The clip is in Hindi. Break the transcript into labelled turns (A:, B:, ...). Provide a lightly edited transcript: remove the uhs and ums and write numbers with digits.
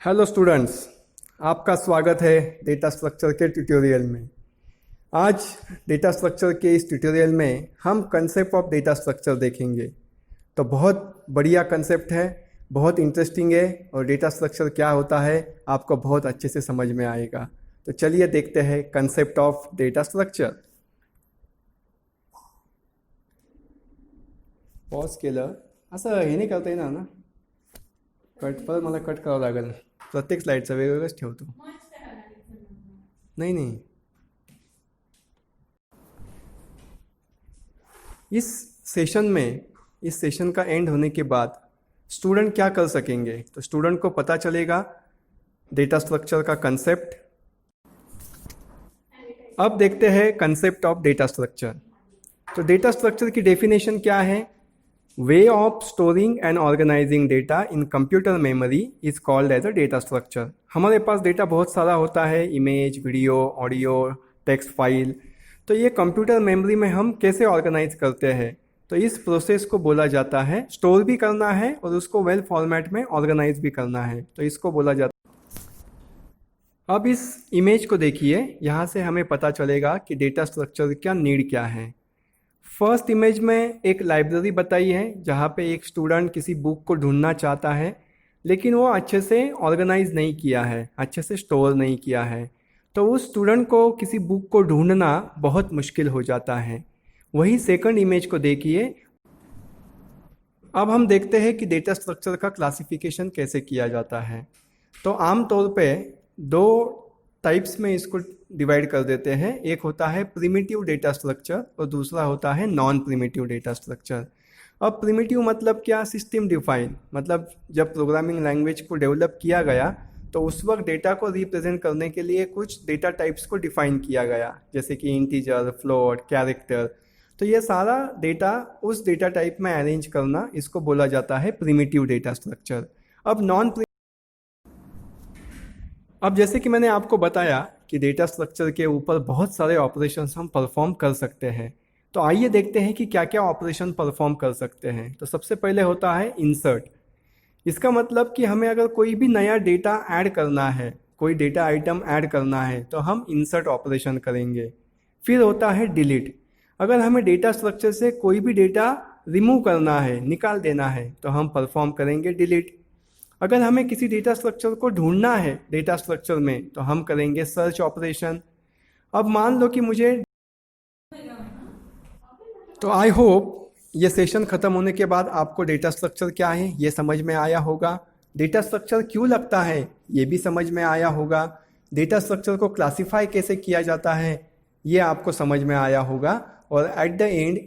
A: हेलो स्टूडेंट्स, आपका स्वागत है डेटा स्ट्रक्चर के ट्यूटोरियल में। आज डेटा स्ट्रक्चर के इस ट्यूटोरियल में हम कंसेप्ट ऑफ डेटा स्ट्रक्चर देखेंगे। तो बहुत बढ़िया कंसेप्ट है, बहुत इंटरेस्टिंग है और डेटा स्ट्रक्चर क्या होता है आपको बहुत अच्छे से समझ में आएगा। तो चलिए देखते हैं concept of data structure. Pause केलं असं हे नाही करता येणार ना, कट परत मला कट करावं लागेल। प्रत्येक स्लाईडचं वेगवेगळंच ठेवतो। नहीं नहीं, इस सेशन का एंड होने के बाद स्टूडेंट क्या कर सकेंगे, तो स्टूडेंट को पता चलेगा डेटा स्ट्रक्चर का कंसेप्ट। अब देखते हैं कंसेप्ट ऑफ डेटा स्ट्रक्चर। तो डेटा स्ट्रक्चर की डेफिनेशन क्या है? Way of storing and organizing data in computer memory is called as a data structure. हमारे पास डेटा बहुत सारा होता है, image, video, audio, text file. तो ये कंप्यूटर मेमोरी में हम कैसे ऑर्गेनाइज करते हैं, तो इस प्रोसेस को बोला जाता है, स्टोर भी करना है और उसको वेल फॉर्मेट में ऑर्गेनाइज भी करना है, तो इसको बोला जाता है। अब इस इमेज को देखिए, यहाँ से हमें पता चलेगा कि डेटा स्ट्रक्चर का नीड क्या है। फर्स्ट इमेज में एक लाइब्रेरी बताई है जहाँ पे एक स्टूडेंट किसी बुक को ढूंढना चाहता है, लेकिन वो अच्छे से ऑर्गेनाइज नहीं किया है, अच्छे से स्टोर नहीं किया है, तो उस स्टूडेंट को किसी बुक को ढूंढना बहुत मुश्किल हो जाता है। वही सेकंड इमेज को देखिए। अब हम देखते हैं कि डेटा स्ट्रक्चर का क्लासिफिकेशन कैसे किया जाता है। तो आमतौर पे दो टाइप्स में इसको डिवाइड कर देते हैं। एक होता है प्रिमिटिव डेटा स्ट्रक्चर और दूसरा होता है नॉन प्रिमिटिव डेटा स्ट्रक्चर। अब प्रिमिटिव मतलब क्या? सिस्टम डिफाइन, मतलब जब प्रोग्रामिंग लैंग्वेज को डेवलप किया गया तो उस वक्त डेटा को रिप्रेजेंट करने के लिए कुछ डेटा टाइप्स को डिफाइन किया गया, जैसे कि इंटीजर, फ्लोट, कैरेक्टर। तो ये सारा डेटा उस डेटा टाइप में अरेंज करना, इसको बोला जाता है प्रिमिटिव डेटा स्ट्रक्चर। अब जैसे कि मैंने आपको बताया कि डेटा स्ट्रक्चर के ऊपर बहुत सारे ऑपरेशंस हम परफॉर्म कर सकते हैं। तो आइए देखते हैं कि क्या क्या ऑपरेशन परफॉर्म कर सकते हैं। तो सबसे पहले होता है इंसर्ट। इसका मतलब कि हमें अगर कोई भी नया डेटा ऐड करना है, कोई डेटा आइटम ऐड करना है, तो हम इंसर्ट ऑपरेशन करेंगे। फिर होता है डिलीट। अगर हमें डेटा स्ट्रक्चर से कोई भी डेटा रिमूव करना है, निकाल देना है, तो हम परफॉर्म करेंगे डिलीट। अगर हमें किसी डेटा स्ट्रक्चर को ढूंढना है डेटा स्ट्रक्चर में, तो हम करेंगे सर्च ऑपरेशन। अब मान लो कि मुझे, तो आई होप ये सेशन खत्म होने के बाद आपको डेटा स्ट्रक्चर क्या है ये समझ में आया होगा। डेटा स्ट्रक्चर क्यों लगता है ये भी समझ में आया होगा। डेटा स्ट्रक्चर को क्लासिफाई कैसे किया जाता है ये आपको समझ में आया होगा। और एट द एंड